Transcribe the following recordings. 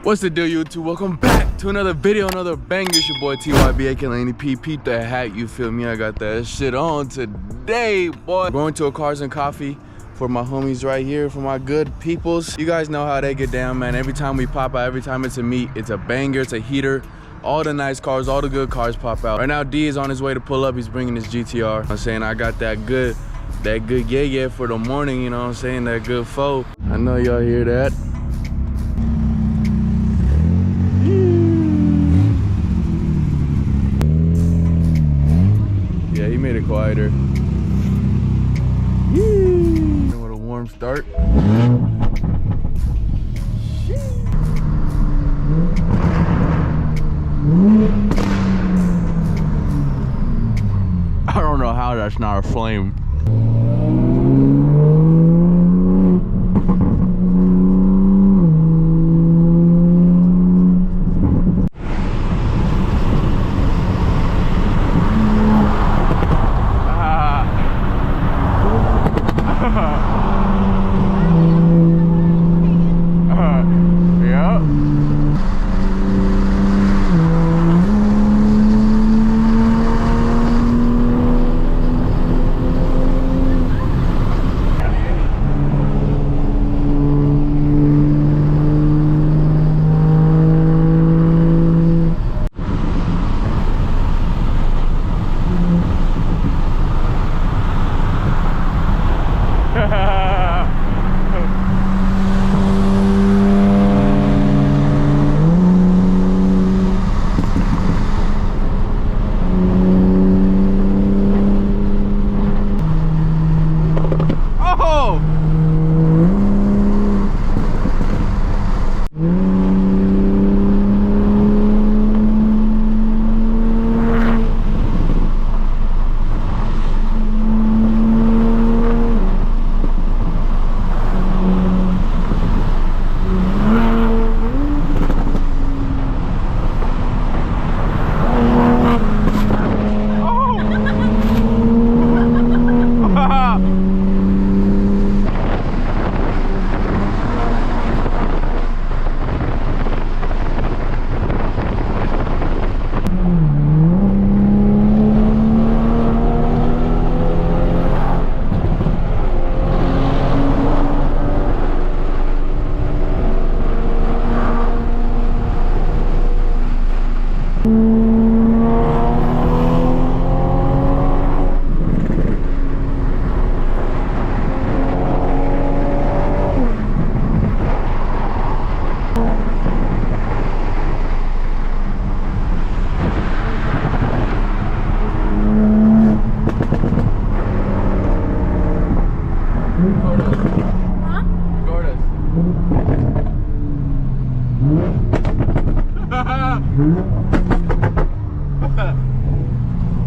What's the deal, YouTube? Welcome back to another video, another banger. It's your boy TYB, aka Laney P. Peep the hat, you feel me? I got that shit on today, boy. Going to a Cars and Coffee for my homies right here, for my good peoples. You guys know how they get down, man. Every time we pop out, every time it's a meet, it's a banger, it's a heater. All the nice cars, all the good cars pop out. Right now, D is on his way to pull up. He's bringing his GTR. I'm saying I got that good yeah for the morning, you know what I'm saying? That good foe. I know y'all hear that. Yeah, he made it quieter. What a warm start. I don't know how that's not a flame.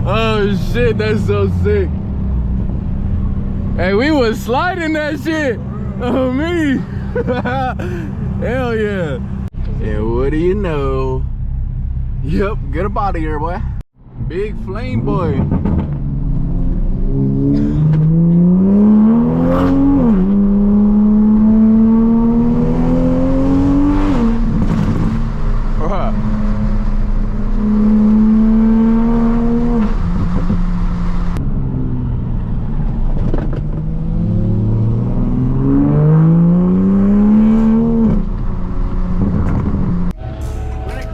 Oh shit, that's so sick. Hey, we was sliding that shit. Oh me. Hell yeah. And what do you know? Yep, get up out of here, boy. Big flame boy.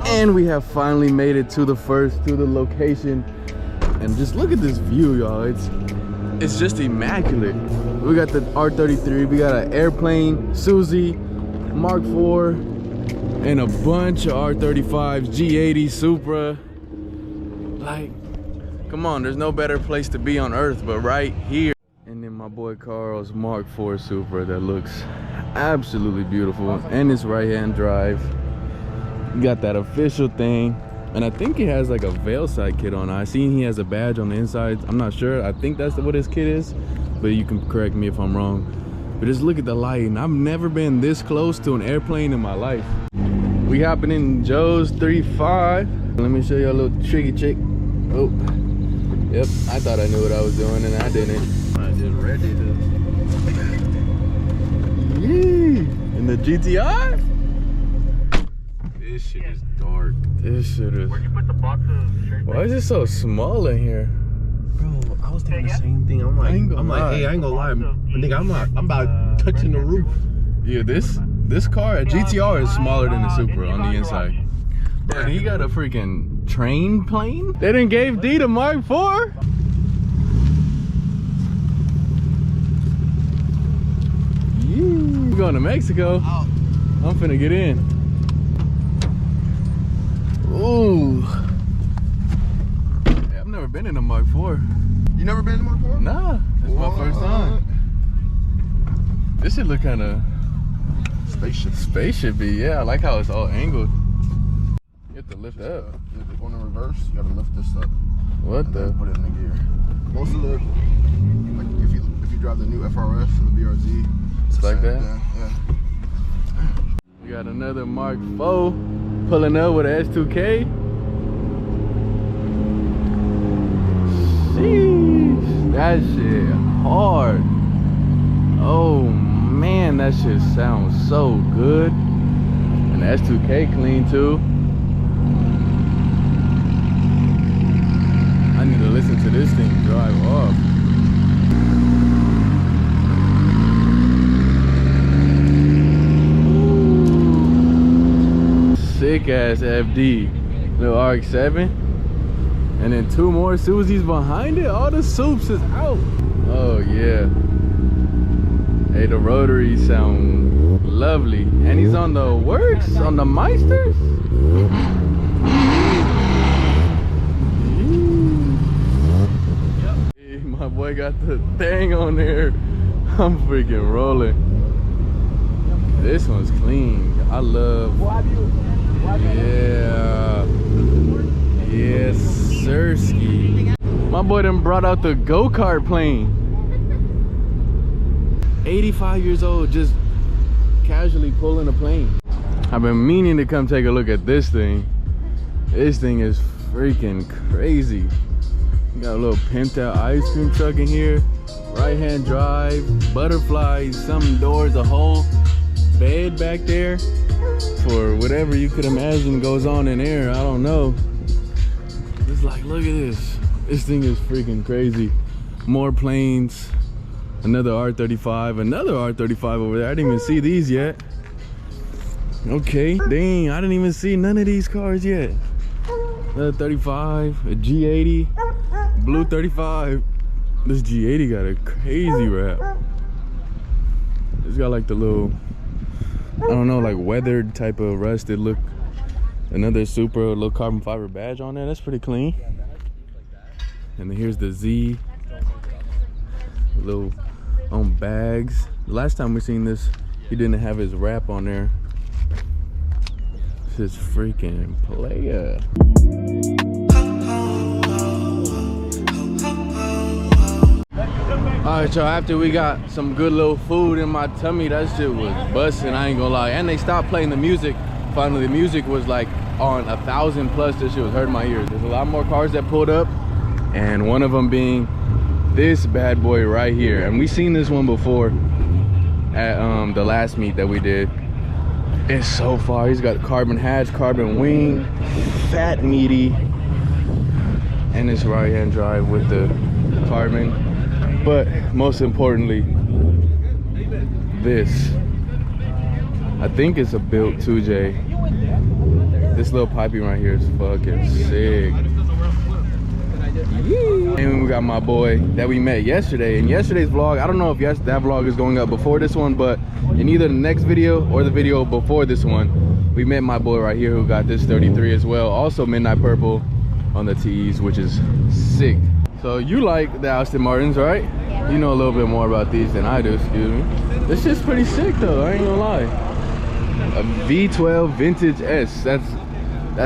And we have finally made it to the location, and just look at this view, y'all. It's just immaculate. We got the R33, we got an airplane, Susie, Mark IV, and a bunch of R35s, G80, Supra. Like, come on, there's no better place to be on earth but right here. And then my boy Carl's Mark IV Supra that looks absolutely beautiful, and it's right-hand drive. Got that official thing, and I think he has like a veil side kit on. I seen he has a badge on the inside. I'm not sure. I think that's what his kit is, but you can correct me if I'm wrong. But just look at the lighting. I've never been this close to an airplane in my life. We hopping in Joe's 3.5. Let me show you a little tricky trick. Oh, yep. I thought I knew what I was doing, and I didn't. I just ready to. Yee! In the GTR. This shit is dark. This shit is. Where'd you put the box of shirts? Why is it so small in here? Bro, I was thinking the same thing. I'm like, hey, I ain't gonna lie, nigga. I'm about touching the roof. Yeah, this car, a GTR, is smaller than the Supra on the inside. But he got a freaking train plane. They done gave D the Mark IV. We're going to Mexico. I'm finna get in. Ooh. Yeah, I've never been in a Mark IV. You never been in Mark IV? Nah, it's my first time. This should look kind of spaceship-y. Yeah, I like how it's all angled. You have to lift up. On the reverse, you gotta lift this up. What the? Put it in the gear. Most of the, like if you drive the new FRS or the BRZ, It's like that? Yeah. We got another Mark IV pulling up with a S2K. Sheesh, that shit hard. Oh man, that shit sounds so good. And the S2K clean too. I need to listen to this thing drive off. Sick ass FD, little RX-7, and then two more Suzies behind it. All the Supes is out. Oh yeah. Hey, the rotaries sound lovely, and he's on the works on the Meisters. Hey, my boy got the thing on there. I'm freaking rolling. This one's clean. I love. Yeah. Yes, sirski. My boy done brought out the go-kart plane. 85 years old, just casually pulling a plane. I've been meaning to come take a look at this thing. This thing is freaking crazy. Got a little pimped out ice cream truck in here. Right-hand drive, butterflies, some doors, a whole bed back there for whatever you could imagine goes on in there. I don't know. It's like, look at this. This thing is freaking crazy. More planes. Another R35. Another R35 over there. I didn't even see these yet. Okay. Dang, I didn't even see none of these cars yet. Another 35. A G80. Blue 35. This G80 got a crazy wrap. It's got like the little, I don't know, like weathered type of rusted look. Another Supra, a little carbon fiber badge on there. That's pretty clean. And then here's the Z. Little on bags. Last time we seen this, he didn't have his wrap on there. This is freaking player. Alright y'all, after we got some good little food in my tummy, that shit was busting, I ain't gonna lie. And they stopped playing the music. Finally, the music was like on 1,000 plus. This shit was hurting my ears. There's a lot more cars that pulled up, and one of them being this bad boy right here. And we seen this one before at the last meet that we did. It's so far. He's got carbon hatch, carbon wing, fat meaty, and this right-hand drive with the carbon. But most importantly, this. I think it's a built 2J. This little piping right here is fucking sick. And we got my boy that we met yesterday. In yesterday's vlog, I don't know if that vlog is going up before this one, but in either the next video or the video before this one, we met my boy right here who got this 33 as well. Also midnight purple on the T's, which is sick. So you like the Aston Martins, right? Yeah. You know a little bit more about these than I do, excuse me. This shit's pretty sick though, I ain't gonna lie. A V12 vintage S, that's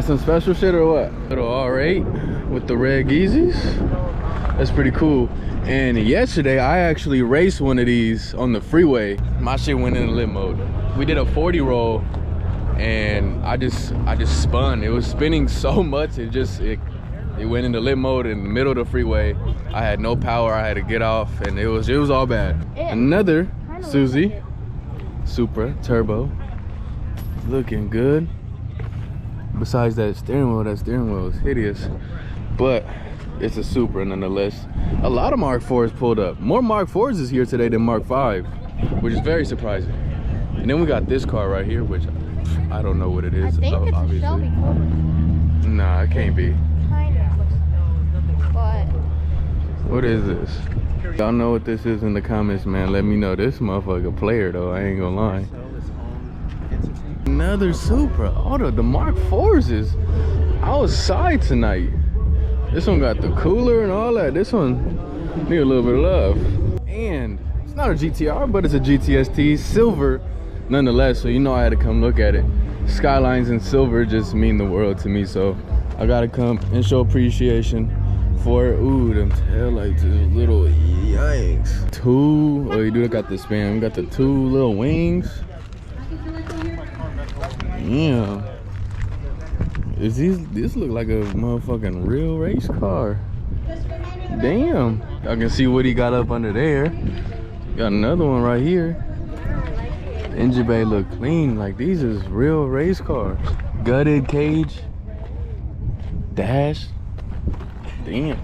some special shit or what? Little R8 with the red Yeezys. That's pretty cool. And yesterday I actually raced one of these on the freeway. My shit went in lit mode. We did a 40 roll and I just spun. It was spinning so much it went into lit mode in the middle of the freeway. I had no power, I had to get off, and it was all bad. Another Suzi Supra turbo, looking good. Besides that steering wheel is hideous. But it's a Supra nonetheless. A lot of Mark 4s pulled up. More Mark 4s is here today than Mark 5, which is very surprising. And then we got this car right here, which I don't know what it is. I think it's obviously. a Shelby Cobra. Nah, it can't be. Kind of looks like, but What is this? Y'all know what this is in the comments, man. Let me know. This motherfucker player though, I ain't gonna lie. Another Supra. Oh, the Mark 4s is outside tonight. This one got the cooler and all that. This one need a little bit of love. And it's not a GTR, but it's a GTST silver nonetheless. So you know I had to come look at it. Skylines in silver just mean the world to me. So I gotta come and show appreciation for it. Ooh, them taillights is little yikes. Oh, you do got the span. We got the 2 little wings. Yeah. This look like a motherfucking real race car. Damn. I can see what he got up under there. Got another one right here. Engine bay look clean. Like these is real race cars. Gutted cage. Dash. Damn.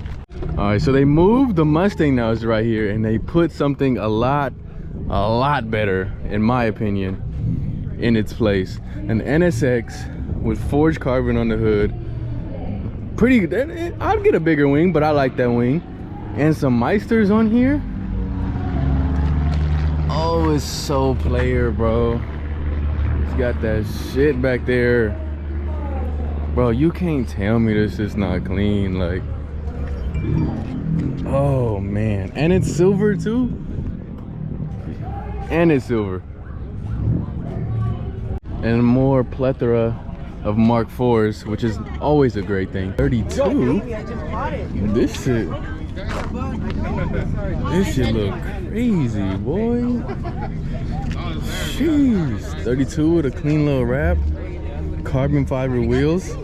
All right, so they moved the Mustang now is right here, and they put something a lot better, in my opinion, in its place. An NSX with forged carbon on the hood. Pretty, I'd get a bigger wing, but I like that wing. And some Meisters on here. Oh, it's so player, bro. It's got that shit back there. Bro, you can't tell me this is not clean, like. Oh man, and it's silver too. And it's silver. And more plethora of Mark 4s, which is always a great thing. 32. This shit look crazy, boy. Jeez. 32 with a clean little wrap. Carbon fiber wheels.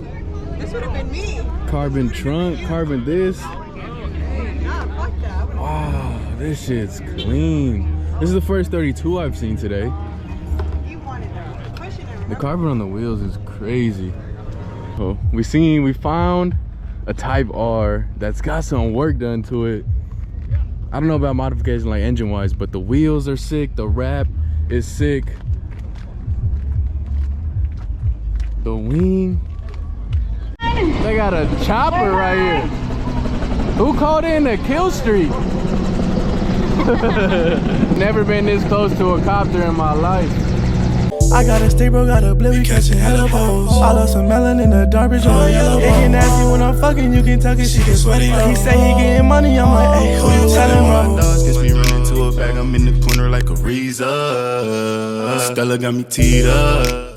This would have been me. Carbon trunk, carbon this. Wow, this shit's clean. This is the first 32 I've seen today. The carbon on the wheels is crazy. Oh, we found a Type R that's got some work done to it. I don't know about modification like engine wise, but the wheels are sick, the wrap is sick. The wing. They got a chopper right here. Who called in a kill streak? Never been this close to a copter in my life. I got a stick, bro, got a blip, we catching hella poles. I love some melon in the dark bridge or yellow. It get nasty when I'm fucking, you can tell it, she get sweaty. He say he getting money, I'm like, hey, who you telling, bro? Dogs gets me running to a bag, I'm in the corner like a Reza. Stella got me teed up.